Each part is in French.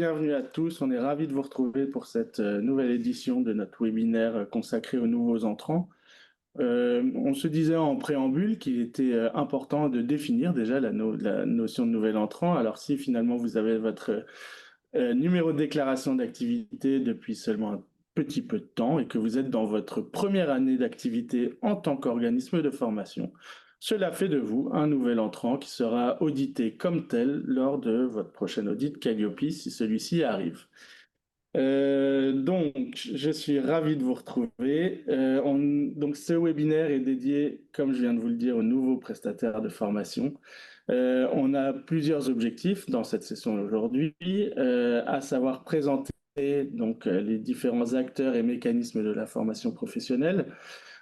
Bienvenue à tous, on est ravis de vous retrouver pour cette nouvelle édition de notre webinaire consacré aux nouveaux entrants. On se disait en préambule qu'il était important de définir déjà la notion de nouvel entrant. Alors si finalement vous avez votre numéro de déclaration d'activité depuis seulement un petit peu de temps et que vous êtes dans votre première année d'activité en tant qu'organisme de formation, cela fait de vous un nouvel entrant qui sera audité comme tel lors de votre prochain audit Calliope si celui-ci arrive. Donc, je suis ravi de vous retrouver. Donc, ce webinaire est dédié, comme je viens de vous le dire, aux nouveaux prestataires de formation. On a plusieurs objectifs dans cette session aujourd'hui, à savoir présenter les différents acteurs et mécanismes de la formation professionnelle,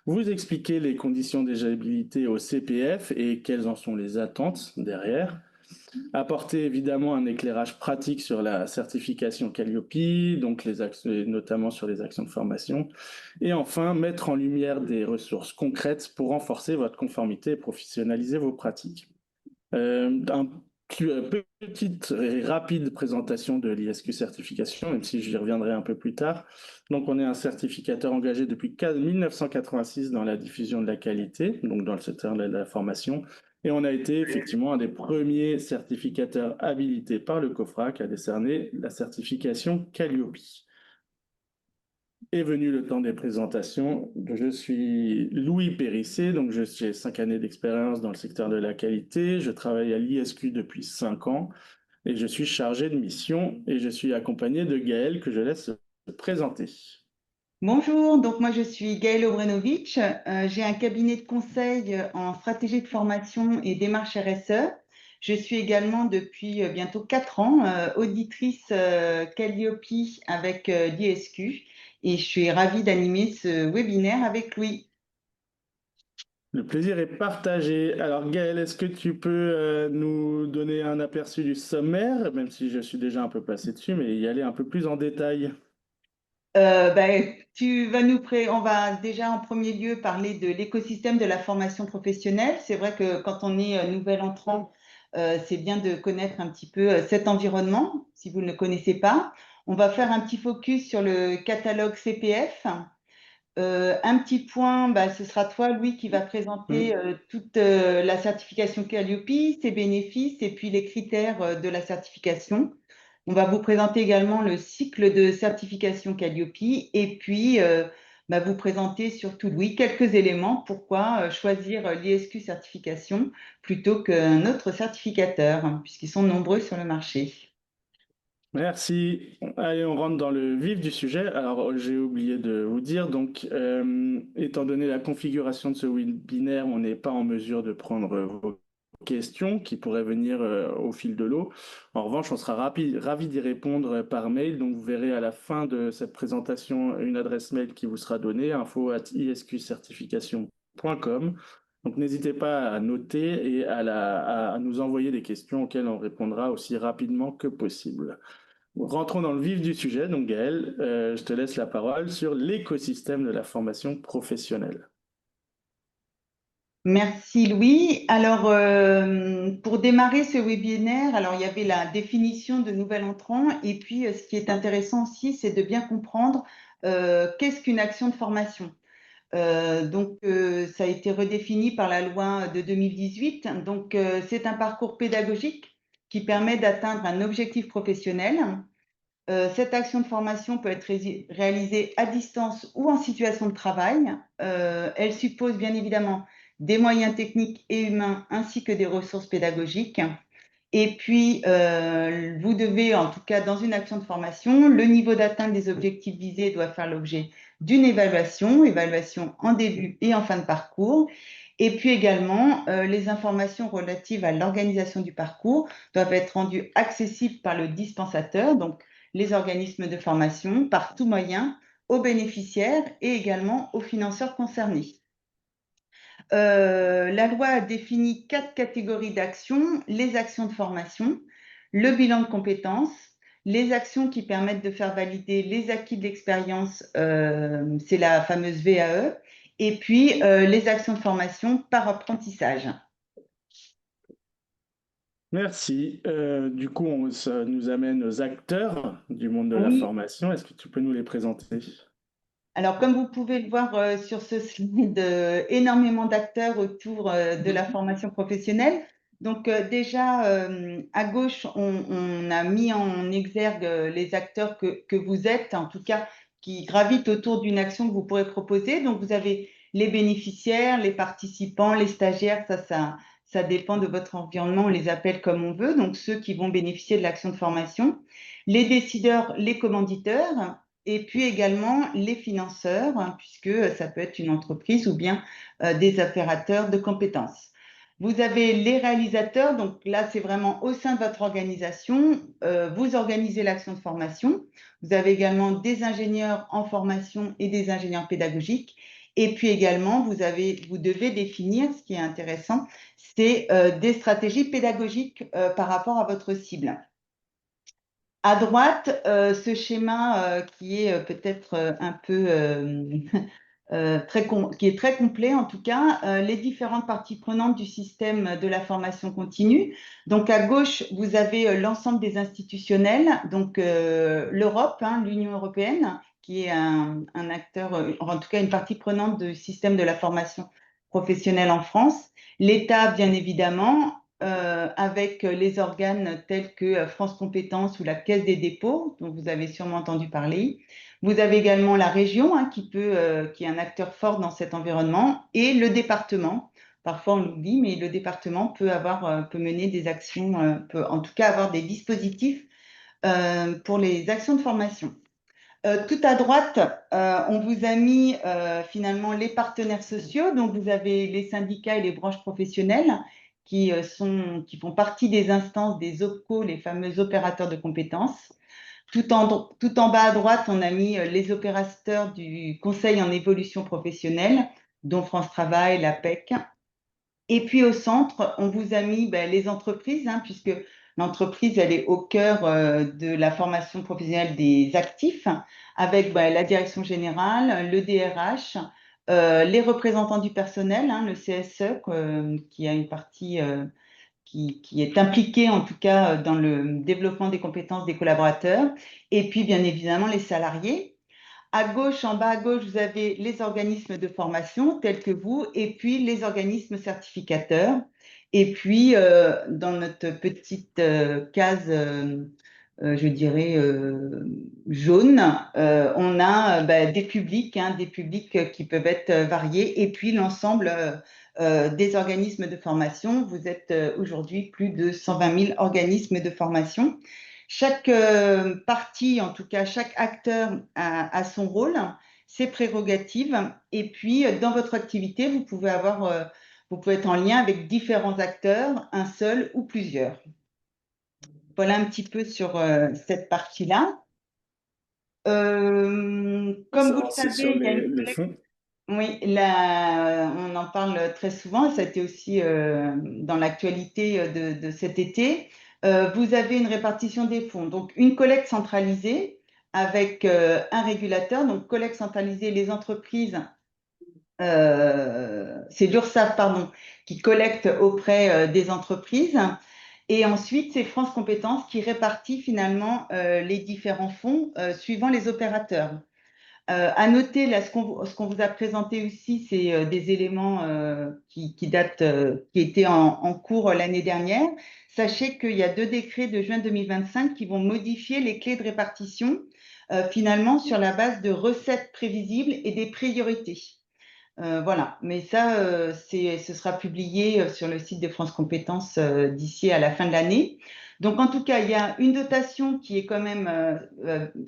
vous expliquer les conditions d'éligibilité au CPF et quelles en sont les attentes derrière. Apporter évidemment un éclairage pratique sur la certification Calliope, donc notamment sur les actions de formation. Et enfin, mettre en lumière des ressources concrètes pour renforcer votre conformité et professionnaliser vos pratiques. Petite et rapide présentation de l'ISQ certification, même si j'y reviendrai un peu plus tard. Donc, on est un certificateur engagé depuis 1986 dans la diffusion de la qualité, donc dans le secteur de la formation. Et on a été effectivement un des premiers certificateurs habilités par le COFRAC à décerner la certification Calliope. Est venu le temps des présentations. Je suis Louis Périssé, donc j'ai 5 années d'expérience dans le secteur de la qualité. Je travaille à l'ISQ depuis 5 ans et je suis chargé de mission et je suis accompagné de Gaël que je laisse se présenter. Bonjour, donc moi je suis Gaëlle Obrenovic. J'ai un cabinet de conseil en stratégie de formation et démarche RSE. Je suis également depuis bientôt 4 ans auditrice Calliope avec l'ISQ et je suis ravie d'animer ce webinaire avec Louis. Le plaisir est partagé. Alors Gaël, est-ce que tu peux nous donner un aperçu du sommaire, même si je suis déjà un peu passé dessus, mais y aller un peu plus en détail? On va déjà en premier lieu parler de l'écosystème de la formation professionnelle. C'est vrai que quand on est nouvel entrant, c'est bien de connaître un petit peu cet environnement, si vous ne le connaissez pas. On va faire un petit focus sur le catalogue CPF. Un petit point, ce sera toi, Louis, qui va présenter Hmm. toute la certification Calliope, ses bénéfices et puis les critères de la certification. On va vous présenter également le cycle de certification Calliope et puis vous présenter surtout, Louis, quelques éléments pourquoi choisir l'ISQ certification plutôt qu'un autre certificateur, puisqu'ils sont nombreux sur le marché. Merci. Allez, on rentre dans le vif du sujet. Alors, j'ai oublié de vous dire, donc, étant donné la configuration de ce webinaire, on n'est pas en mesure de prendre vos questions qui pourraient venir au fil de l'eau. En revanche, on sera ravi d'y répondre par mail. Donc, vous verrez à la fin de cette présentation une adresse mail qui vous sera donnée, info@isqcertification.com. Donc, n'hésitez pas à noter et à nous envoyer des questions auxquelles on répondra aussi rapidement que possible. Rentrons dans le vif du sujet. Donc, Gaël, je te laisse la parole sur l'écosystème de la formation professionnelle. Merci Louis. Alors, pour démarrer ce webinaire, alors il y avait la définition de nouvel entrant et puis ce qui est intéressant aussi, c'est de bien comprendre qu'est-ce qu'une action de formation. Ça a été redéfini par la loi de 2018. Donc, c'est un parcours pédagogique qui permet d'atteindre un objectif professionnel. Cette action de formation peut être réalisée à distance ou en situation de travail. Elle suppose bien évidemment des moyens techniques et humains ainsi que des ressources pédagogiques. Et puis, vous devez, en tout cas dans une action de formation, le niveau d'atteinte des objectifs visés doit faire l'objet d'une évaluation en début et en fin de parcours. Et puis également, les informations relatives à l'organisation du parcours doivent être rendues accessibles par le dispensateur, donc les organismes de formation, par tout moyen, aux bénéficiaires et également aux financeurs concernés. La loi a défini 4 catégories d'actions: les actions de formation, le bilan de compétences, les actions qui permettent de faire valider les acquis de l'expérience, c'est la fameuse VAE, et puis les actions de formation par apprentissage. Merci. Du coup, ça nous amène aux acteurs du monde de la Oui, formation. Est-ce que tu peux nous les présenter? alors comme vous pouvez le voir sur ce slide, énormément d'acteurs autour de la formation professionnelle. Donc déjà, à gauche, on a mis en exergue les acteurs que vous êtes, en tout cas, qui gravitent autour d'une action que vous pourrez proposer. Donc vous avez les bénéficiaires, les participants, les stagiaires, ça dépend de votre environnement, on les appelle comme on veut, donc ceux qui vont bénéficier de l'action de formation, les décideurs, les commanditeurs, et puis également les financeurs, hein, puisque ça peut être une entreprise ou bien des opérateurs de compétences. Vous avez les réalisateurs, donc là c'est vraiment au sein de votre organisation, vous organisez l'action de formation. Vous avez également des ingénieurs en formation et des ingénieurs pédagogiques. Et puis également, vous devez définir, ce qui est intéressant, c'est des stratégies pédagogiques par rapport à votre cible. À droite, ce schéma qui est peut-être un peu qui est très complet en tout cas, les différentes parties prenantes du système de la formation continue. Donc à gauche, vous avez l'ensemble des institutionnels, donc l'Europe, hein, l'Union européenne, qui est un acteur, en tout cas une partie prenante du système de la formation professionnelle en France. L'État, bien évidemment, avec les organes tels que France Compétences ou la Caisse des dépôts, dont vous avez sûrement entendu parler. Vous avez également la région, hein, qui est un acteur fort dans cet environnement, et le département. Parfois on l'oublie, mais le département peut mener des actions, peut en tout cas avoir des dispositifs pour les actions de formation. Tout à droite, on vous a mis finalement les partenaires sociaux. Donc, vous avez les syndicats et les branches professionnelles qui font partie des instances des OPCO, les fameux opérateurs de compétences. Tout en bas à droite, on a mis les opérateurs du Conseil en évolution professionnelle, dont France Travail, l'APEC. Et puis au centre, on vous a mis les entreprises, hein, puisque l'entreprise, elle est au cœur de la formation professionnelle des actifs, avec la direction générale, le DRH, les représentants du personnel, hein, le CSE, qui a une partie qui est impliquée en tout cas dans le développement des compétences des collaborateurs, et puis bien évidemment les salariés. À gauche, en bas à gauche, vous avez les organismes de formation tels que vous, et puis les organismes certificateurs. Et puis, dans notre petite case, je dirais, jaune, on a des publics, hein, des publics qui peuvent être variés, et puis l'ensemble des organismes de formation. Vous êtes aujourd'hui plus de 120 000 organismes de formation. Chaque partie, en tout cas, chaque acteur a son rôle, ses prérogatives. Et puis, dans votre activité, vous pouvez être en lien avec différents acteurs, un seul ou plusieurs. Voilà un petit peu sur cette partie-là. Pour Comme vous le s'avancer savez, sur il y a une les collecte. fonds. Oui, là, on en parle très souvent, ça a été aussi dans l'actualité de cet été. Vous avez une répartition des fonds, donc une collecte centralisée avec un régulateur, donc collecte centralisée, les entreprises, c'est l'URSSAF, pardon, qui collecte auprès des entreprises. Et ensuite, c'est France Compétences qui répartit finalement les différents fonds suivant les opérateurs. À noter, là, ce qu'on vous a présenté aussi, c'est des éléments qui datent, qui étaient en cours l'année dernière. Sachez qu'il y a deux décrets de juin 2025 qui vont modifier les clés de répartition, finalement, sur la base de recettes prévisibles et des priorités. Voilà, mais ça, ce sera publié sur le site de France Compétences d'ici à la fin de l'année. Donc, en tout cas, il y a une dotation qui est quand même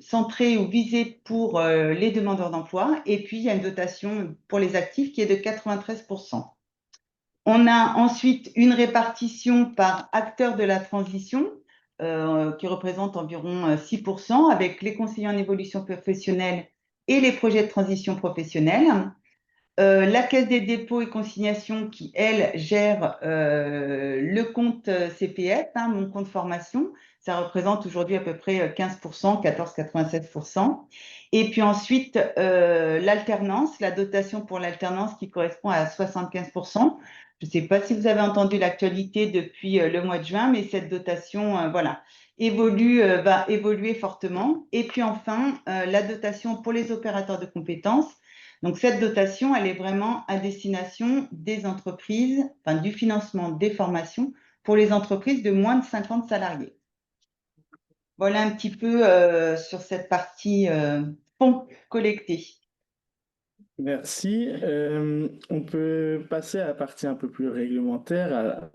centrée ou visée pour les demandeurs d'emploi, et puis il y a une dotation pour les actifs qui est de 93%. On a ensuite une répartition par acteur de la transition qui représente environ 6%, avec les conseillers en évolution professionnelle et les projets de transition professionnelle. La Caisse des dépôts et consignations qui, elle, gère le compte CPF, hein, mon compte formation. Ça représente aujourd'hui à peu près 15%, 14,96%. Et puis ensuite, l'alternance, la dotation pour l'alternance qui correspond à 75%. Je ne sais pas si vous avez entendu l'actualité depuis le mois de juin, mais cette dotation, voilà, va évoluer fortement. Et puis enfin, la dotation pour les opérateurs de compétences. Donc cette dotation, elle est vraiment à destination des entreprises, enfin du financement des formations pour les entreprises de moins de 50 salariés. Voilà un petit peu sur cette partie fonds collectés. Merci. On peut passer à la partie un peu plus réglementaire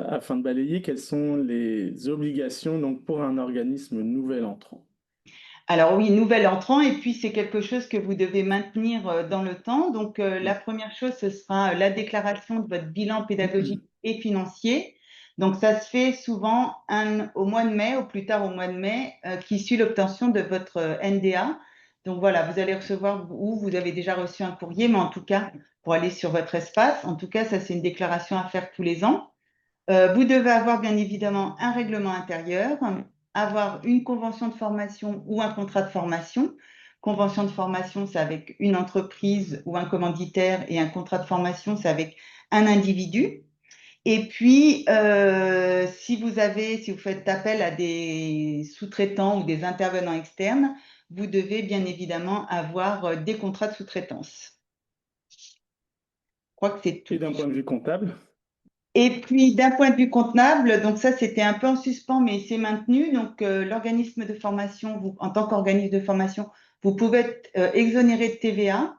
afin de balayer quelles sont les obligations donc, pour un organisme nouvel entrant. Alors oui, nouvel entrant, et puis c'est quelque chose que vous devez maintenir dans le temps. Donc la première chose, ce sera la déclaration de votre bilan pédagogique et financier. Donc ça se fait souvent au mois de mai, au plus tard au mois de mai, qui suit l'obtention de votre NDA. Donc voilà, vous allez recevoir, ou vous avez déjà reçu un courrier, mais en tout cas, pour aller sur votre espace, en tout cas, ça c'est une déclaration à faire tous les ans. Vous devez avoir bien évidemment un règlement intérieur, avoir une convention de formation ou un contrat de formation. Convention de formation, c'est avec une entreprise ou un commanditaire, et un contrat de formation, c'est avec un individu. Et puis, si vous faites appel à des sous-traitants ou des intervenants externes, vous devez bien évidemment avoir des contrats de sous-traitance. Je crois que c'est Et tout. d'un point de vue comptable, Et puis, d'un point de vue contenable, donc ça, c'était un peu en suspens, mais c'est maintenu. Donc, l'organisme de formation, en tant qu'organisme de formation, vous pouvez être exonéré de TVA.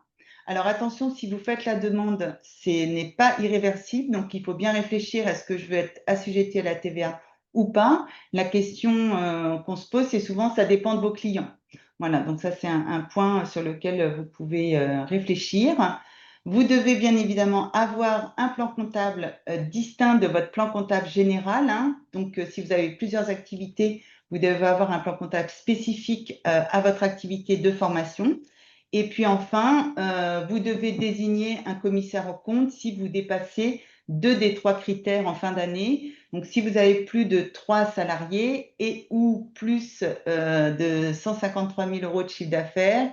Alors, attention, si vous faites la demande, ce n'est pas irréversible. Donc, il faut bien réfléchir, est-ce que je veux être assujetti à la TVA ou pas? La question qu'on se pose, c'est souvent, ça dépend de vos clients. Voilà, donc ça, c'est un point sur lequel vous pouvez réfléchir. Vous devez bien évidemment avoir un plan comptable distinct de votre plan comptable général, hein. Donc, si vous avez plusieurs activités, vous devez avoir un plan comptable spécifique à votre activité de formation. Et puis enfin, vous devez désigner un commissaire aux comptes si vous dépassez deux des trois critères en fin d'année. Donc, si vous avez plus de 3 salariés et ou plus de 153 000 euros de chiffre d'affaires,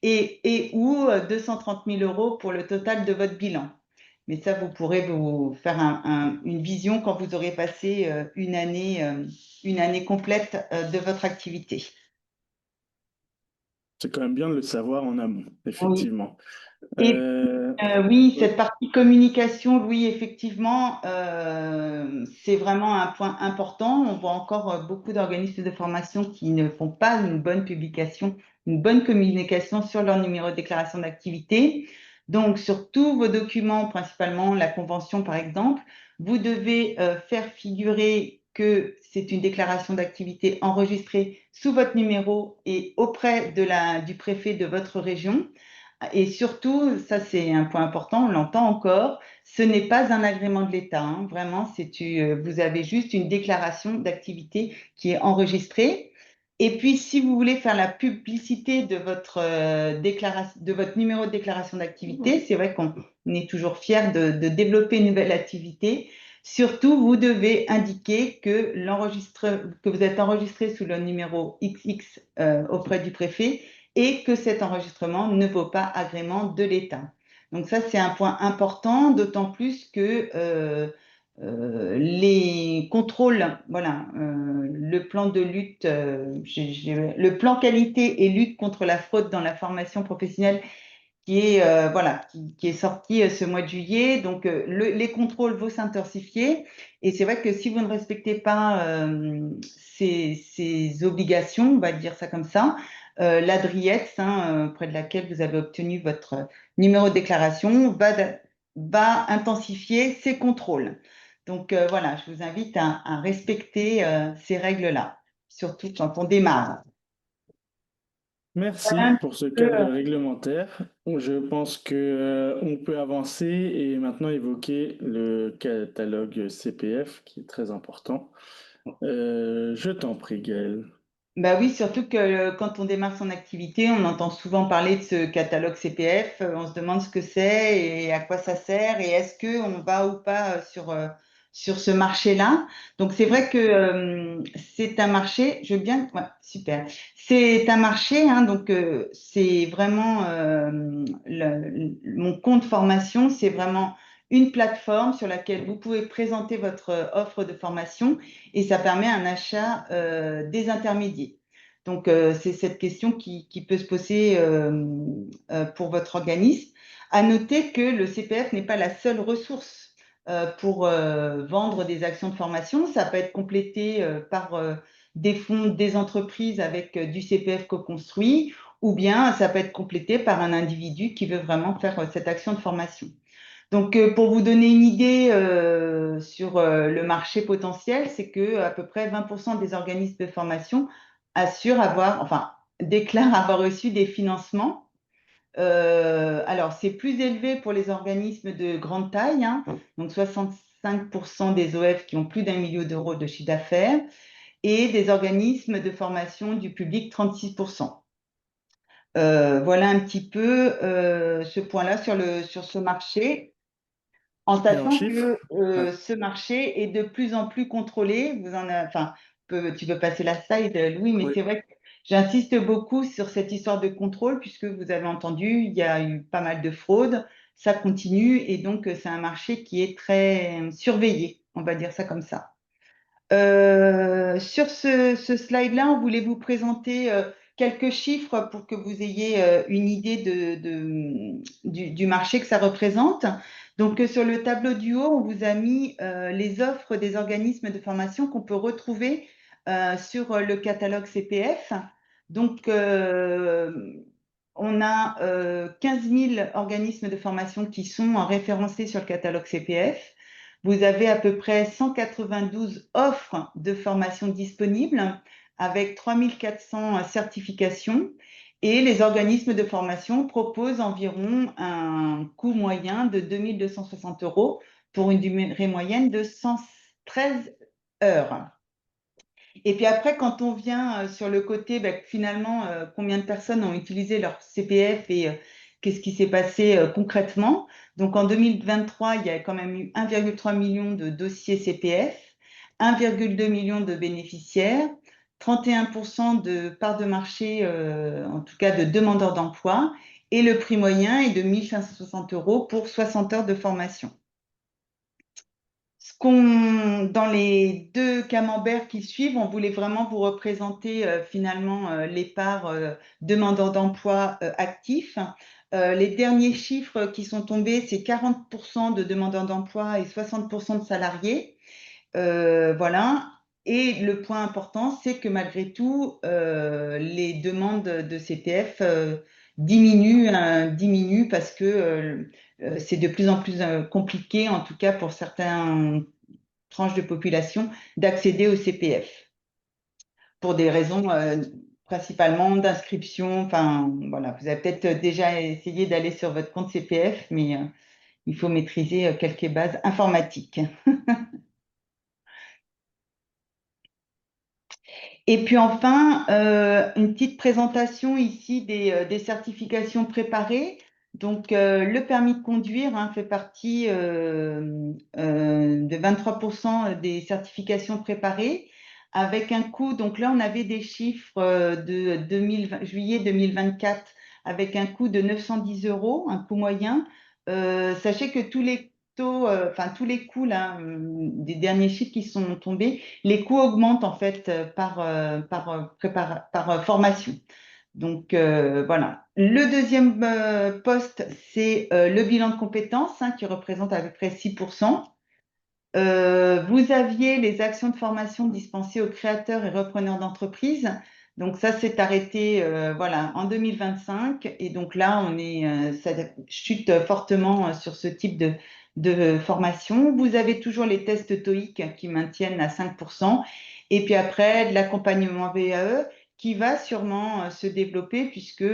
et ou 230 000 euros pour le total de votre bilan. Mais ça, vous pourrez vous faire une vision quand vous aurez passé une année complète de votre activité. c'est quand même bien de le savoir en amont, Oui. effectivement. Et Euh, oui, oui, cette partie communication, oui, effectivement, c'est vraiment un point important. On voit encore beaucoup d'organismes de formation qui ne font pas une bonne publication, une bonne communication sur leur numéro de déclaration d'activité. Donc, sur tous vos documents, principalement la convention par exemple, vous devez faire figurer que c'est une déclaration d'activité enregistrée sous votre numéro et auprès du préfet de votre région. Et surtout, ça c'est un point important, on l'entend encore, ce n'est pas un agrément de l'État, hein. Vraiment, vous avez juste une déclaration d'activité qui est enregistrée. Et puis, si vous voulez faire la publicité de votre numéro de déclaration d'activité, c'est vrai qu'on est toujours fier de développer une nouvelle activité. Surtout, vous devez indiquer que vous êtes enregistré sous le numéro XX auprès du préfet et que cet enregistrement ne vaut pas agrément de l'État. Donc ça, c'est un point important, d'autant plus que les contrôles, voilà, le plan de lutte, le plan qualité et lutte contre la fraude dans la formation professionnelle qui est sorti ce mois de juillet. Donc, les contrôles vont s'intensifier. Et c'est vrai que si vous ne respectez pas ces obligations, on va dire ça comme ça, l'Adriex, hein, près de laquelle vous avez obtenu votre numéro de déclaration, va intensifier ses contrôles. Donc, voilà, je vous invite à respecter ces règles-là, surtout quand on démarre. Voilà merci un pour ce peu, cadre réglementaire. Je pense que, on peut avancer et maintenant évoquer le catalogue CPF qui est très important. Je t'en prie, Gaël. bah oui, surtout que quand on démarre son activité, on entend souvent parler de ce catalogue CPF. On se demande ce que c'est et à quoi ça sert et est-ce que on va ou pas sur ce marché-là. Donc c'est vrai que c'est un marché. Je veux bien, ouais, super. C'est un marché, hein, donc c'est vraiment mon compte formation, c'est vraiment une plateforme sur laquelle vous pouvez présenter votre offre de formation et ça permet un achat désintermédié. Donc, c'est cette question qui peut se poser pour votre organisme. À noter que le CPF n'est pas la seule ressource pour vendre des actions de formation. Ça peut être complété par des fonds des entreprises avec du CPF co-construit ou bien ça peut être complété par un individu qui veut vraiment faire cette action de formation. Donc, pour vous donner une idée sur le marché potentiel, c'est que à peu près 20% des organismes de formation déclarent avoir reçu des financements. Alors, c'est plus élevé pour les organismes de grande taille, hein, donc 65% des OF qui ont plus d'1 million d'euros de chiffre d'affaires, et des organismes de formation du public, 36%. Voilà un petit peu ce point-là sur ce marché, en Et en sachant chiffres? que ce marché est de plus en plus contrôlé. Tu peux passer la slide, Louis, mais Oui. c'est vrai que j'insiste beaucoup sur cette histoire de contrôle, puisque vous avez entendu, il y a eu pas mal de fraudes, ça continue, et donc c'est un marché qui est très surveillé, on va dire ça comme ça. Sur ce slide-là, on voulait vous présenter quelques chiffres pour que vous ayez une idée du marché que ça représente. Donc, sur le tableau du haut, on vous a mis les offres des organismes de formation qu'on peut retrouver sur le catalogue CPF. Donc, on a 15 000 organismes de formation qui sont référencés sur le catalogue CPF. Vous avez à peu près 192 offres de formation disponibles avec 3 400 certifications et les organismes de formation proposent environ un coût moyen de 2 260 € pour une durée moyenne de 113 heures. Et puis après, quand on vient sur le côté, finalement, combien de personnes ont utilisé leur CPF et qu'est-ce qui s'est passé concrètement. Donc en 2023, il y a quand même eu 1,3 million de dossiers CPF, 1,2 million de bénéficiaires, 31% de part de marché, en tout cas de demandeurs d'emploi, et le prix moyen est de 1 560 € pour 60 heures de formation. Dans les deux camemberts qui suivent, on voulait vraiment vous représenter finalement les parts demandeurs d'emploi actifs. Les derniers chiffres qui sont tombés, c'est 40% de demandeurs d'emploi et 60% de salariés. Voilà. Et le point important, c'est que malgré tout, les demandes de CPF diminuent parce que c'est de plus en plus compliqué, en tout cas pour certaines tranches de population, d'accéder au CPF pour des raisons principalement d'inscription. Enfin, voilà, vous avez peut-être déjà essayé d'aller sur votre compte CPF, mais il faut maîtriser quelques bases informatiques. Et puis enfin, une petite présentation ici des certifications préparées. Donc, le permis de conduire fait partie de 23% des certifications préparées, avec un coût. Donc là, on avait des chiffres de juillet 2024 avec un coût de 910 €, un coût moyen. Sachez que tous les tous les coûts là, des derniers chiffres qui sont tombés, les coûts augmentent en fait par formation. Donc voilà. Le deuxième poste, c'est le bilan de compétences qui représente à peu près 6%. Vous aviez les actions de formation dispensées aux créateurs et repreneurs d'entreprises. Donc ça s'est arrêté voilà, en 2025. Et donc là, ça chute fortement sur ce type de formation. Vous avez toujours les tests TOEIC qui maintiennent à 5%. Et puis après, de l'accompagnement VAE qui va sûrement se développer puisque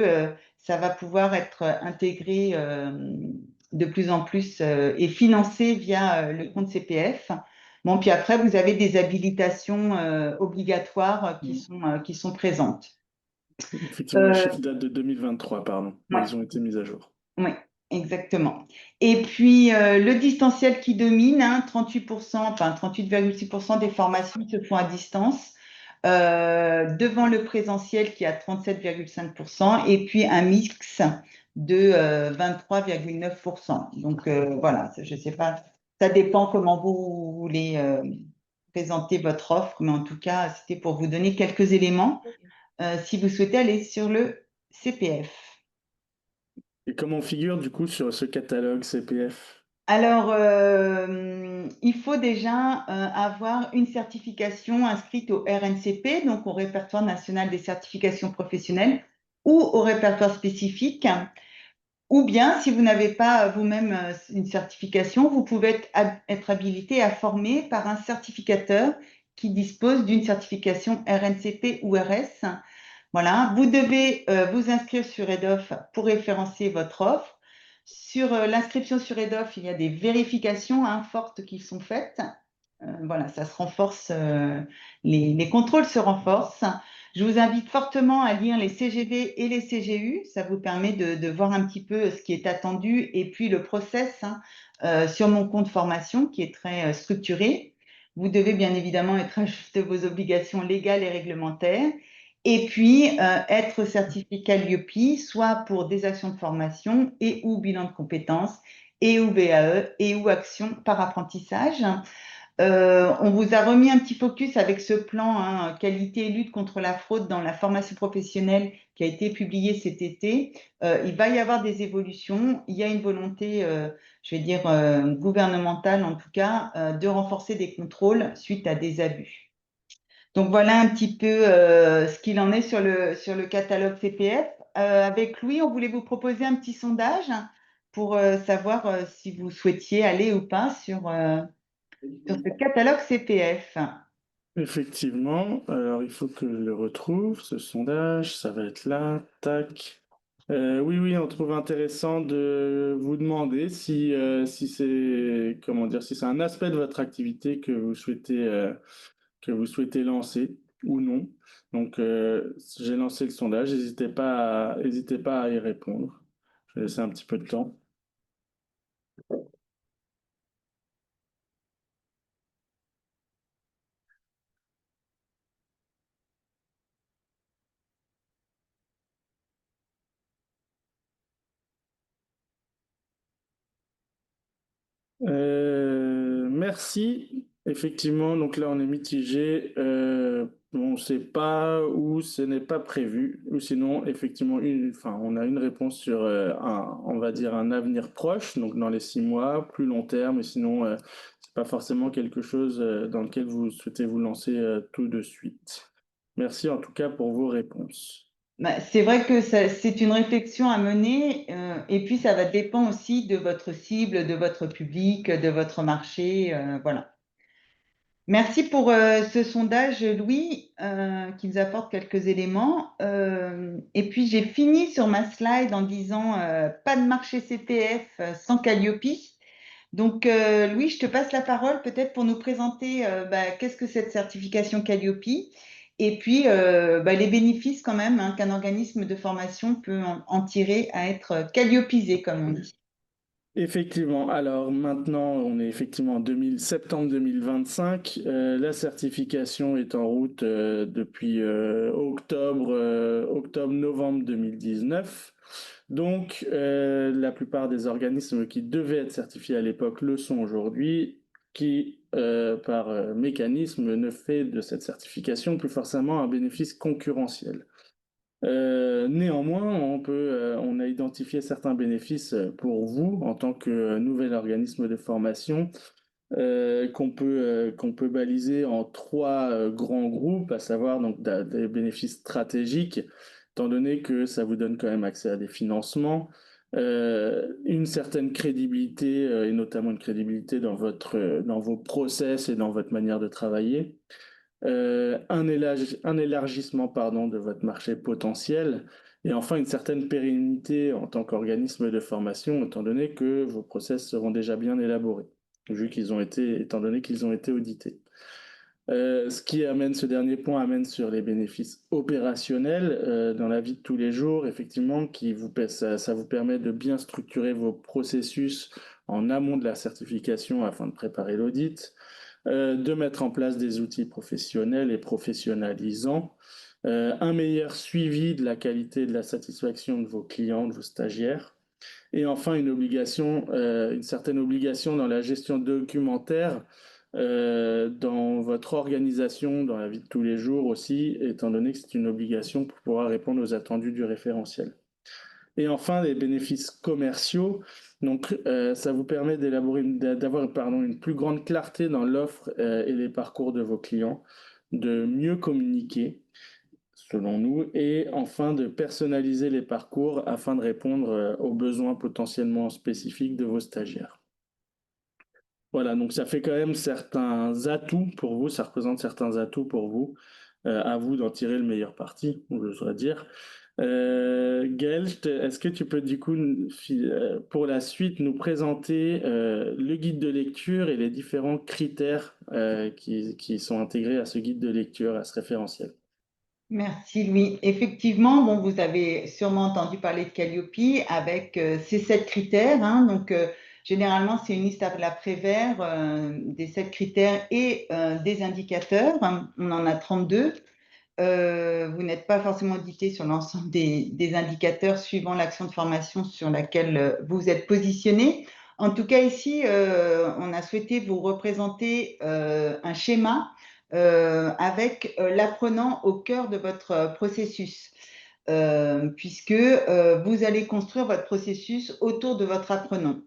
ça va pouvoir être intégré de plus en plus et financé via le compte CPF. Bon, puis après, vous avez des habilitations obligatoires qui sont présentes. Effectivement, les chiffres datent de 2023, pardon, mais Ouais. ils ont été mis à jour. Oui, exactement. Et puis, le distanciel qui domine, 38%, enfin 38,6% des formations se font à distance. devant le présentiel qui est à 37,5% et puis un mix de 23,9%. Donc voilà, je ne sais pas, ça dépend comment vous voulez présenter votre offre, mais en tout cas, c'était pour vous donner quelques éléments si vous souhaitez aller sur le CPF. Et comment on figure du coup sur ce catalogue CPF? Alors, il faut déjà avoir une certification inscrite au RNCP, donc au Répertoire national des certifications professionnelles, ou au répertoire spécifique. Ou bien, si vous n'avez pas vous-même une certification, vous pouvez être habilité à former par un certificateur qui dispose d'une certification RNCP ou RS. Voilà, vous devez vous inscrire sur EDOF pour référencer votre offre. Sur l'inscription sur EDOF, il y a des vérifications fortes qui sont faites. Voilà, ça se renforce, les contrôles se renforcent. Je vous invite fortement à lire les CGV et les CGU. Ça vous permet de voir un petit peu ce qui est attendu et puis le process sur mon compte formation qui est très structuré. Vous devez bien évidemment être à juste de vos obligations légales et réglementaires. Et puis, être certifié Calliope, soit pour des actions de formation et ou bilan de compétences, et ou VAE, et ou actions par apprentissage. On vous a remis un petit focus avec ce plan qualité et lutte contre la fraude dans la formation professionnelle qui a été publié cet été. Il va y avoir des évolutions. Il y a une volonté, je vais dire, gouvernementale en tout cas, de renforcer des contrôles suite à des abus. Donc voilà un petit peu ce qu'il en est sur le catalogue CPF. Avec Louis, on voulait vous proposer un petit sondage pour savoir si vous souhaitiez aller ou pas sur ce catalogue CPF. Effectivement, alors il faut que je le retrouve, ce sondage, ça va être là, tac. Oui, oui, on trouve intéressant de vous demander si c'est, comment dire, si c'est un aspect de votre activité que vous souhaitez lancer ou non. Donc, j'ai lancé le sondage, n'hésitez pas à y répondre. Je vais laisser un petit peu de temps. Merci. Effectivement, donc là on est mitigé. On ne sait pas où ce n'est pas prévu. Ou sinon, effectivement, enfin, on a une réponse sur on va dire un avenir proche, donc dans les 6 mois, plus long terme, et sinon, c'est pas forcément quelque chose dans lequel vous souhaitez vous lancer tout de suite. Merci en tout cas pour vos réponses. Bah, c'est vrai que c'est une réflexion à mener et puis ça va dépendre aussi de votre cible, de votre public, de votre marché. Voilà. Merci pour ce sondage, Louis, qui nous apporte quelques éléments. Et puis j'ai fini sur ma slide en disant pas de marché CPF sans Calliope. Donc, Louis, je te passe la parole peut-être pour nous présenter qu'est-ce que cette certification Calliope et puis les bénéfices quand même qu'un organisme de formation peut en tirer à être Calliopisé, comme on dit. Effectivement, alors maintenant on est effectivement en septembre 2025. La certification est en route depuis octobre-novembre 2019. Donc la plupart des organismes qui devaient être certifiés à l'époque le sont aujourd'hui, qui par mécanisme ne fait de cette certification plus forcément un bénéfice concurrentiel. Néanmoins, on a identifié certains bénéfices pour vous en tant que nouvel organisme de formation qu'on peut baliser en 3 grands groupes, à savoir donc des bénéfices stratégiques, étant donné que ça vous donne quand même accès à des financements, une certaine crédibilité et notamment une crédibilité dans vos process et dans votre manière de travailler un élargissement pardon, de votre marché potentiel et enfin une certaine pérennité en tant qu'organisme de formation, étant donné que vos process seront déjà bien élaborés, étant donné qu'ils ont été audités. Ce dernier point amène sur les bénéfices opérationnels dans la vie de tous les jours, effectivement, ça vous permet de bien structurer vos processus en amont de la certification afin de préparer l'audit. de mettre en place des outils professionnels et professionnalisants, un meilleur suivi de la qualité et de la satisfaction de vos clients, de vos stagiaires, et enfin une certaine obligation dans la gestion documentaire, dans votre organisation, dans la vie de tous les jours aussi, étant donné que c'est une obligation pour pouvoir répondre aux attendus du référentiel. Et enfin, les bénéfices commerciaux. Donc, ça vous permet d'avoir une plus grande clarté dans l'offre et les parcours de vos clients, de mieux communiquer, selon nous, et enfin de personnaliser les parcours afin de répondre aux besoins potentiellement spécifiques de vos stagiaires. Voilà, donc ça fait quand même certains atouts pour vous, ça représente certains atouts pour vous, à vous d'en tirer le meilleur parti, je voudrais dire. Gaël, est-ce que tu peux du coup, pour la suite, nous présenter le guide de lecture et les différents critères qui sont intégrés à ce guide de lecture, à ce référentiel? Merci Louis. Effectivement, bon, vous avez sûrement entendu parler de Calliope avec ces 7 critères, hein. Donc, généralement, c'est une liste à la Prévert des 7 critères et des indicateurs. On en a 32. Vous n'êtes pas forcément audité sur l'ensemble des indicateurs suivant l'action de formation sur laquelle vous êtes positionné. En tout cas, ici, on a souhaité vous représenter un schéma avec l'apprenant au cœur de votre processus, puisque vous allez construire votre processus autour de votre apprenant.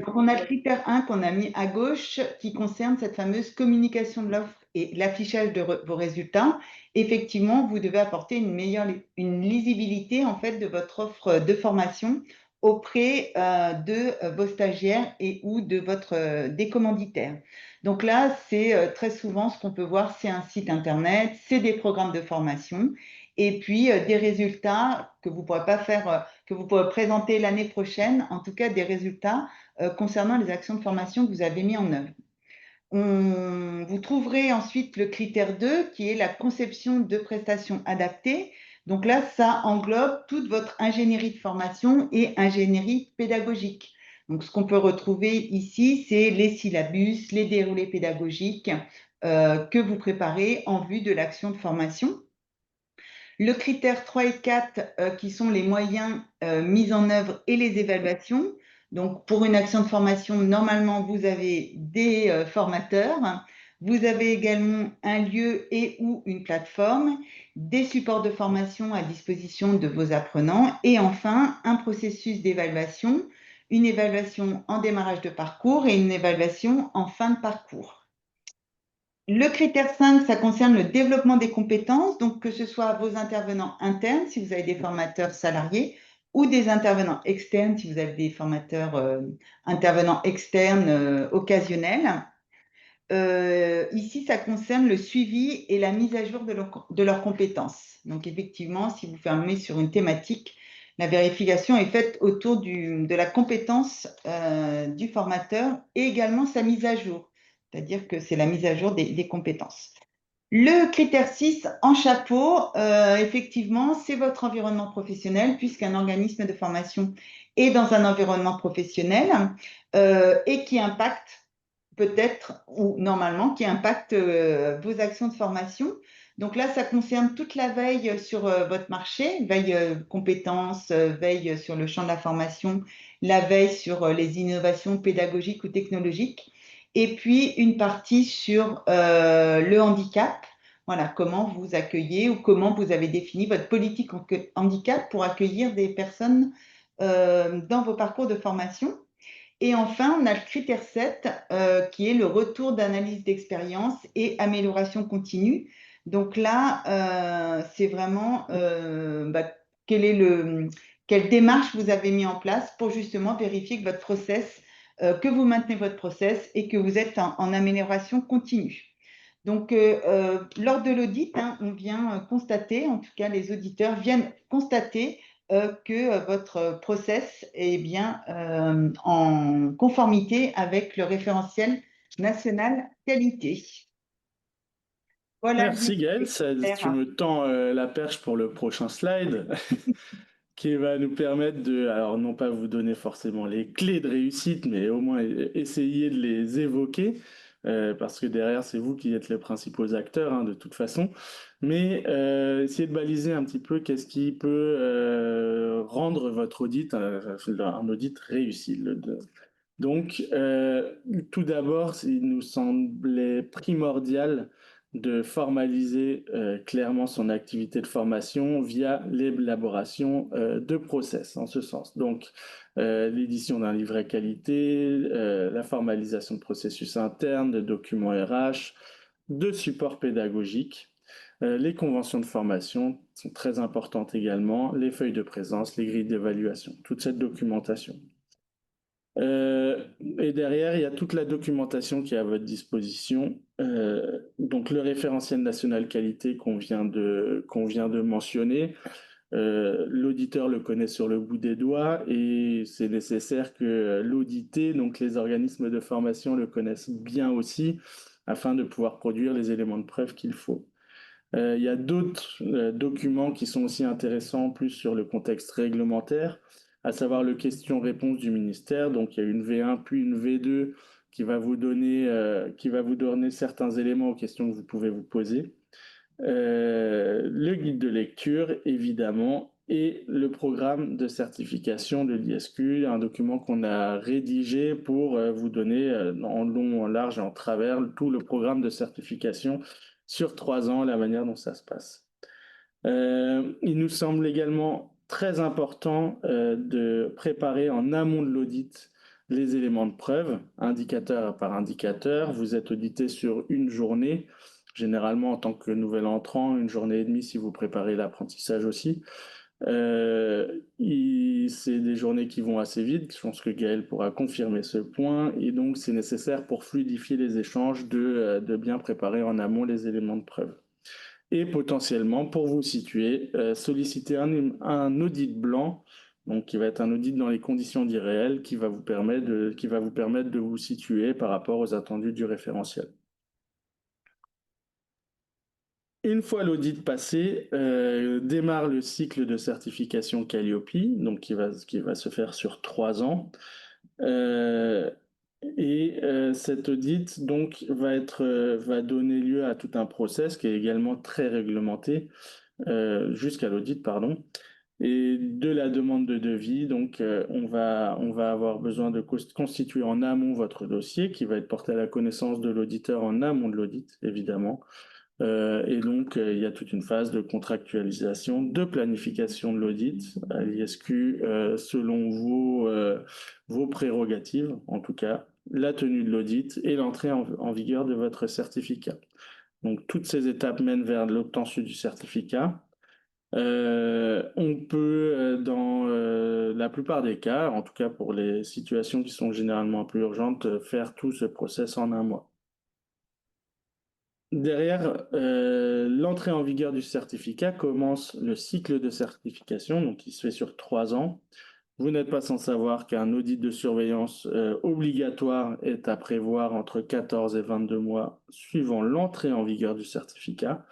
Donc, on a le critère 1 qu'on a mis à gauche qui concerne cette fameuse communication de l'offre et l'affichage de vos résultats. Effectivement, vous devez apporter une lisibilité en fait de votre offre de formation auprès de vos stagiaires et ou de des commanditaires. Donc là, c'est très souvent ce qu'on peut voir, c'est un site internet, c'est des programmes de formation et puis des résultats que vous pourrez pas faire, que vous pourrez présenter l'année prochaine, en tout cas des résultats concernant les actions de formation que vous avez mis en œuvre. Vous trouverez ensuite le critère 2 qui est la conception de prestations adaptées. Donc là, ça englobe toute votre ingénierie de formation et ingénierie pédagogique. Donc ce qu'on peut retrouver ici, c'est les syllabus, les déroulés pédagogiques que vous préparez en vue de l'action de formation. Le critère 3 et 4 qui sont les moyens mis en œuvre et les évaluations. Donc, pour une action de formation, normalement, vous avez des formateurs. Vous avez également un lieu et ou une plateforme, des supports de formation à disposition de vos apprenants et enfin, un processus d'évaluation, une évaluation en démarrage de parcours et une évaluation en fin de parcours. Le critère 5, ça concerne le développement des compétences, donc que ce soit vos intervenants internes, si vous avez des formateurs salariés, ou des intervenants externes, si vous avez des formateurs intervenants externes occasionnels. Ici, ça concerne le suivi et la mise à jour de leurs compétences. Donc, effectivement, si vous fermez sur une thématique, la vérification est faite autour de la compétence du formateur et également sa mise à jour. C'est-à-dire que c'est la mise à jour des compétences. Le critère 6, en chapeau, effectivement, c'est votre environnement professionnel, puisqu'un organisme de formation est dans un environnement professionnel et qui impacte peut-être ou normalement qui impacte vos actions de formation. Donc là, ça concerne toute la veille sur votre marché, veille compétences, veille sur le champ de la formation, la veille sur les innovations pédagogiques ou technologiques, et puis une partie sur le handicap. Voilà, comment vous accueillez ou comment vous avez défini votre politique handicap pour accueillir des personnes dans vos parcours de formation. Et enfin, on a le critère 7 qui est le retour d'analyse d'expérience et amélioration continue. Donc là, c'est vraiment quelle démarche vous avez mis en place pour justement vérifier que votre process, que vous maintenez votre process et que vous êtes en amélioration continue. Donc, lors de l'audit, hein, on vient constater, en tout cas les auditeurs viennent constater que votre process est bien en conformité avec le référentiel national qualité. Voilà. Merci Gaël, tu me tends la perche pour le prochain slide qui va nous permettre de, alors non pas vous donner forcément les clés de réussite, mais au moins essayer de les évoquer. parce que derrière, c'est vous qui êtes les principaux acteurs, hein, de toute façon. Mais essayez de baliser un petit peu qu'est-ce qui peut rendre votre audit, un audit réussi. Donc, tout d'abord, il nous semblait primordial de formaliser clairement son activité de formation via l'élaboration de process en ce sens. Donc, l'édition d'un livret qualité, la formalisation de processus internes, de documents RH, de support pédagogique. Les conventions de formation sont très importantes également, les feuilles de présence, les grilles d'évaluation, toute cette documentation. Et derrière, il y a toute la documentation qui est à votre disposition. Donc le référentiel national qualité qu'on vient de mentionner, l'auditeur le connaît sur le bout des doigts et c'est nécessaire que l'audité, donc les organismes de formation le connaissent bien aussi afin de pouvoir produire les éléments de preuve qu'il faut. Il y a d'autres documents qui sont aussi intéressants, plus sur le contexte réglementaire, à savoir le question-réponse du ministère. Donc il y a une V1 puis une V2 qui va vous donner certains éléments aux questions que vous pouvez vous poser. Le guide de lecture, évidemment, et le programme de certification de l'ISQ, un document qu'on a rédigé pour vous donner en long, en large et en travers tout le programme de certification sur 3 ans, la manière dont ça se passe. Il nous semble également très important de préparer en amont de l'audit les éléments de preuve, indicateur par indicateur. Vous êtes audité sur une journée, généralement en tant que nouvel entrant, 1 journée et demie si vous préparez l'apprentissage aussi. C'est des journées qui vont assez vite, je pense que Gaël pourra confirmer ce point, et donc c'est nécessaire pour fluidifier les échanges de bien préparer en amont les éléments de preuve. Et potentiellement, pour vous situer, solliciter un audit blanc, donc qui va être un audit dans les conditions d'irréel, qui va vous permettre de vous situer par rapport aux attendus du référentiel. Une fois l'audit passé, démarre le cycle de certification Calliope, donc qui va se faire sur 3 ans. Cet audit donc va donner lieu à tout un process qui est également très réglementé, jusqu'à l'audit, pardon. Et de la demande de devis, donc on va avoir besoin de constituer en amont votre dossier qui va être porté à la connaissance de l'auditeur en amont de l'audit, évidemment. Et donc, il y a toute une phase de contractualisation, de planification de l'audit à l'ISQ selon vos prérogatives, en tout cas, la tenue de l'audit et l'entrée en vigueur de votre certificat. Donc, toutes ces étapes mènent vers l'obtention du certificat. On peut, dans la plupart des cas, en tout cas pour les situations qui sont généralement un peu urgentes, faire tout ce process en 1 mois. Derrière l'entrée en vigueur du certificat commence le cycle de certification, donc qui se fait sur 3 ans. Vous n'êtes pas sans savoir qu'un audit de surveillance obligatoire est à prévoir entre 14 et 22 mois suivant l'entrée en vigueur du certificat.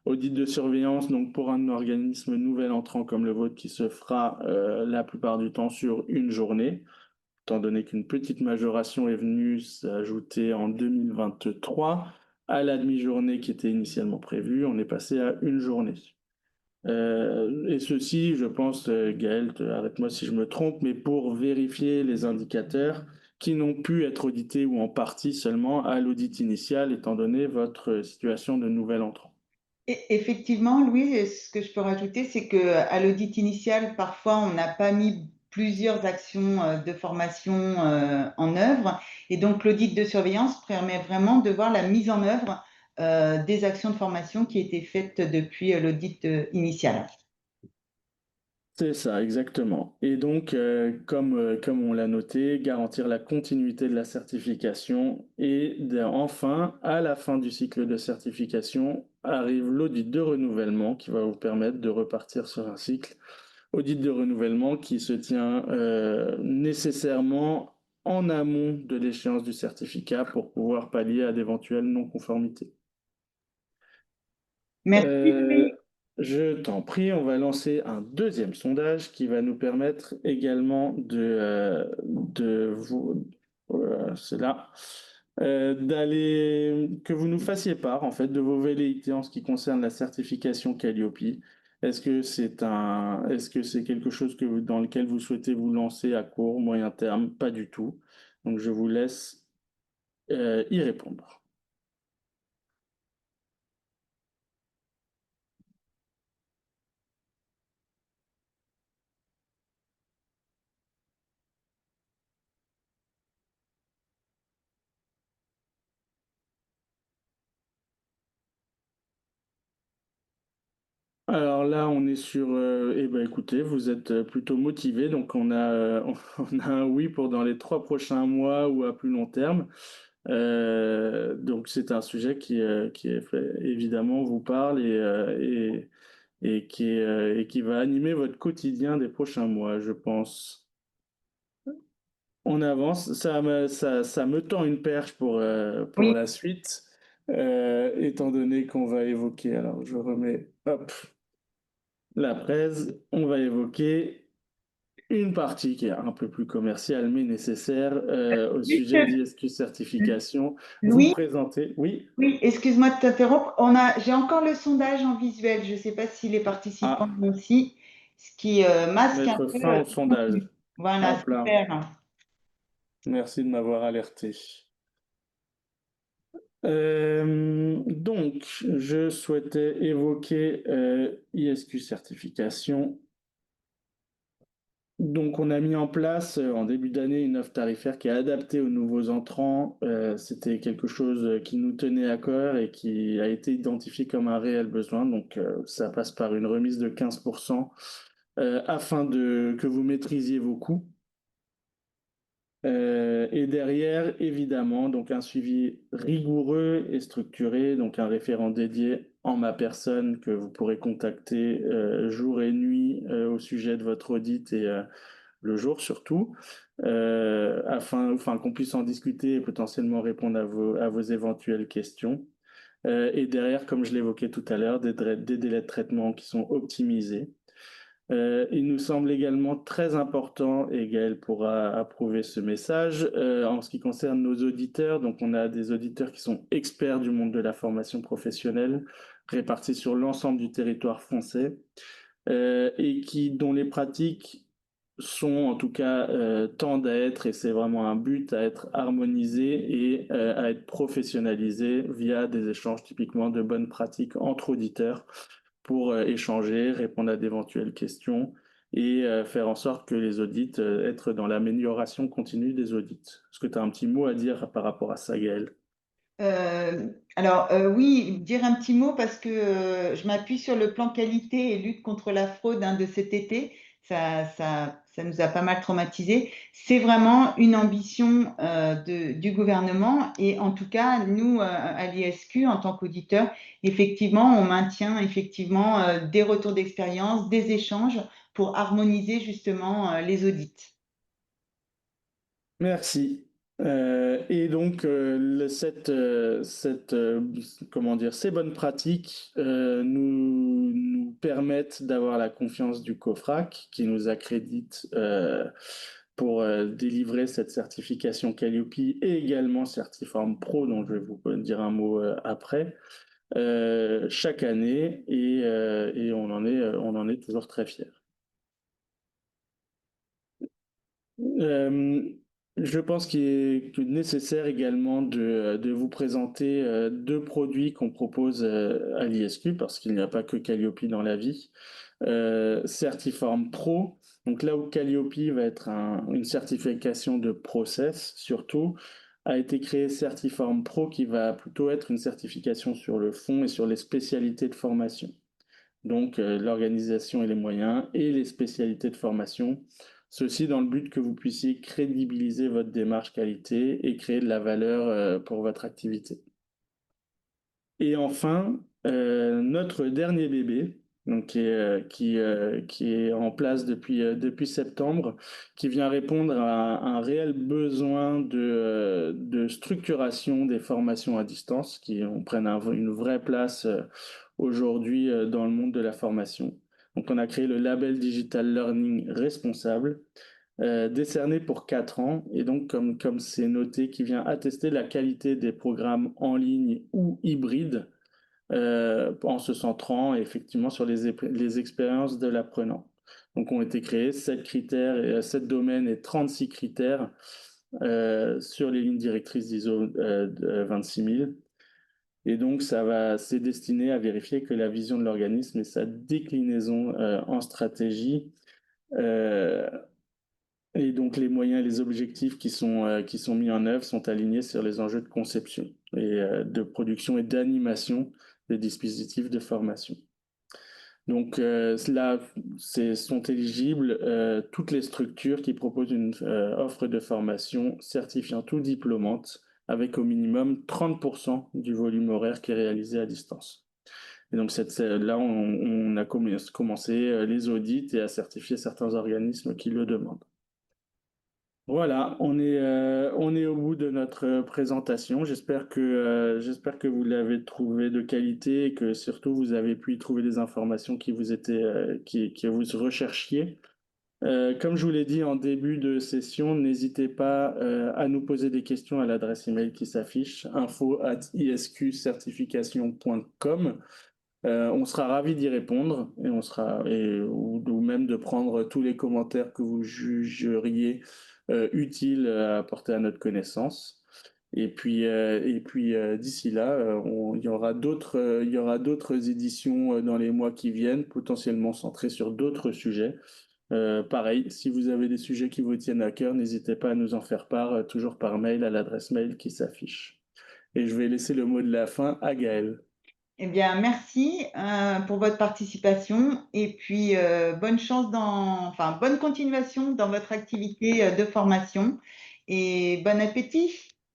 Audit de surveillance, donc pour un organisme nouvel entrant comme le vôtre, qui se fera la plupart du temps sur une journée, étant donné qu'une petite majoration est venue s'ajouter en 2023 à la demi-journée qui était initialement prévue, on est passé à une journée. Et ceci, je pense, Gaël, arrête-moi si je me trompe, mais pour vérifier les indicateurs qui n'ont pu être audités ou en partie seulement à l'audit initial, étant donné votre situation de nouvel entrant. Effectivement, Louis, ce que je peux rajouter, c'est qu'à l'audit initial, parfois, on n'a pas mis plusieurs actions de formation en œuvre. Et donc, l'audit de surveillance permet vraiment de voir la mise en œuvre des actions de formation qui étaient faites depuis l'audit initial. C'est ça, exactement. Et donc, comme on l'a noté, garantir la continuité de la certification et enfin, à la fin du cycle de certification, arrive l'audit de renouvellement qui va vous permettre de repartir sur un cycle. Audit de renouvellement qui se tient nécessairement en amont de l'échéance du certificat pour pouvoir pallier à d'éventuelles non-conformités. Merci, Louis. Je t'en prie, on va lancer un deuxième sondage qui va nous permettre également de vous. C'est là. que vous nous fassiez part en fait de vos velléités en ce qui concerne la certification Calliope. Est-ce que c'est quelque chose dans lequel vous souhaitez vous lancer à court, moyen terme? Pas du tout. Donc je vous laisse y répondre. Alors là, on est sur. Eh ben, écoutez, vous êtes plutôt motivé, donc on a un oui pour dans les 3 prochains mois ou à plus long terme. Donc c'est un sujet évidemment vous parle et qui va animer votre quotidien des prochains mois, je pense. On avance, ça me tend une perche pour Oui, la suite, étant donné qu'on va évoquer, alors je remets, hop, la presse, on va évoquer une partie qui est un peu plus commerciale mais nécessaire au sujet juste, d'ISQ certification. Vous Louis, présentez, oui, oui, excuse-moi de t'interrompre. J'ai encore le sondage en visuel. Je ne sais pas si les participants à l'ont aussi, ce qui masque un mettre peu fin au le contenu. sondage. Voilà, Hop là, super. merci de m'avoir alerté. Donc, je souhaitais évoquer ISQ certification. Donc, on a mis en place en début d'année une offre tarifaire qui est adaptée aux nouveaux entrants. C'était quelque chose qui nous tenait à cœur et qui a été identifié comme un réel besoin. Donc, ça passe par une remise de 15% afin que vous maîtrisiez vos coûts. Et derrière, évidemment, donc un suivi rigoureux et structuré, donc un référent dédié en ma personne que vous pourrez contacter jour et nuit au sujet de votre audit et le jour surtout, afin qu'on puisse en discuter et potentiellement répondre à vos éventuelles questions. Et derrière, comme je l'évoquais tout à l'heure, des délais de traitement qui sont optimisés. Il nous semble également très important, et Gaël pourra approuver ce message, en ce qui concerne nos auditeurs. Donc, on a des auditeurs qui sont experts du monde de la formation professionnelle, répartis sur l'ensemble du territoire français, dont les pratiques sont, en tout cas, tendent à être, et c'est vraiment un but, à être harmonisées et à être professionnalisées via des échanges typiquement de bonnes pratiques entre auditeurs pour échanger, répondre à d'éventuelles questions et faire en sorte que les audits, être dans l'amélioration continue des audits. Est-ce que tu as un petit mot à dire par rapport à ça, Gaël? Oui, dire un petit mot parce que je m'appuie sur le plan qualité et lutte contre la fraude de cet été. Ça nous a pas mal traumatisés. C'est vraiment une ambition du gouvernement et en tout cas, nous, à l'ISQ, en tant qu'auditeurs, effectivement, on maintient effectivement des retours d'expérience, des échanges pour harmoniser justement les audits. Merci. Et donc, comment dire, ces bonnes pratiques nous permettent d'avoir la confiance du COFRAC qui nous accrédite pour délivrer cette certification Calliope et également Certiform Pro, dont je vais vous dire un mot après, chaque année et on en est toujours très fiers. Euh, je pense qu'il est nécessaire également de vous présenter deux produits qu'on propose à l'ISQ parce qu'il n'y a pas que Calliope dans la vie. Certiform Pro, donc là où Calliope va être une certification de process surtout, a été créé Certiform Pro qui va plutôt être une certification sur le fond et sur les spécialités de formation. Donc l'organisation et les moyens et les spécialités de formation. Ceci dans le but que vous puissiez crédibiliser votre démarche qualité et créer de la valeur pour votre activité. Et enfin, notre dernier bébé, donc qui est en place depuis septembre, qui vient répondre à un réel besoin de structuration des formations à distance, qui prennent une vraie place aujourd'hui dans le monde de la formation. Donc on a créé le label Digital Learning Responsable, décerné pour 4 ans. Et donc, comme c'est noté, qui vient attester la qualité des programmes en ligne ou hybrides, en se centrant effectivement sur les expériences de l'apprenant. Donc, ont été créés 7 critères, 7 domaines et 36 critères sur les lignes directrices d'ISO 26000. Et donc, c'est destiné à vérifier que la vision de l'organisme et sa déclinaison en stratégie et donc les moyens et les objectifs qui sont mis en œuvre sont alignés sur les enjeux de conception et de production et d'animation des dispositifs de formation. Donc là, sont éligibles toutes les structures qui proposent une offre de formation certifiante ou diplômante avec au minimum 30% du volume horaire qui est réalisé à distance. Et donc là, on a commencé les audits et à certifier certains organismes qui le demandent. Voilà, on est au bout de notre présentation. J'espère que vous l'avez trouvé de qualité et que surtout vous avez pu y trouver des informations qui vous étaient, que vous recherchiez. Comme je vous l'ai dit en début de session, n'hésitez pas à nous poser des questions à l'adresse email qui s'affiche, info@isqcertification.com. On sera ravi d'y répondre ou même de prendre tous les commentaires que vous jugeriez utiles à apporter à notre connaissance. D'ici là, il y aura d'autres éditions dans les mois qui viennent, potentiellement centrées sur d'autres sujets. Pareil, si vous avez des sujets qui vous tiennent à cœur, n'hésitez pas à nous en faire part, toujours par mail à l'adresse mail qui s'affiche. Et je vais laisser le mot de la fin à Gaëlle. Eh bien, merci pour votre participation et puis bonne chance bonne continuation dans votre activité de formation et bon appétit.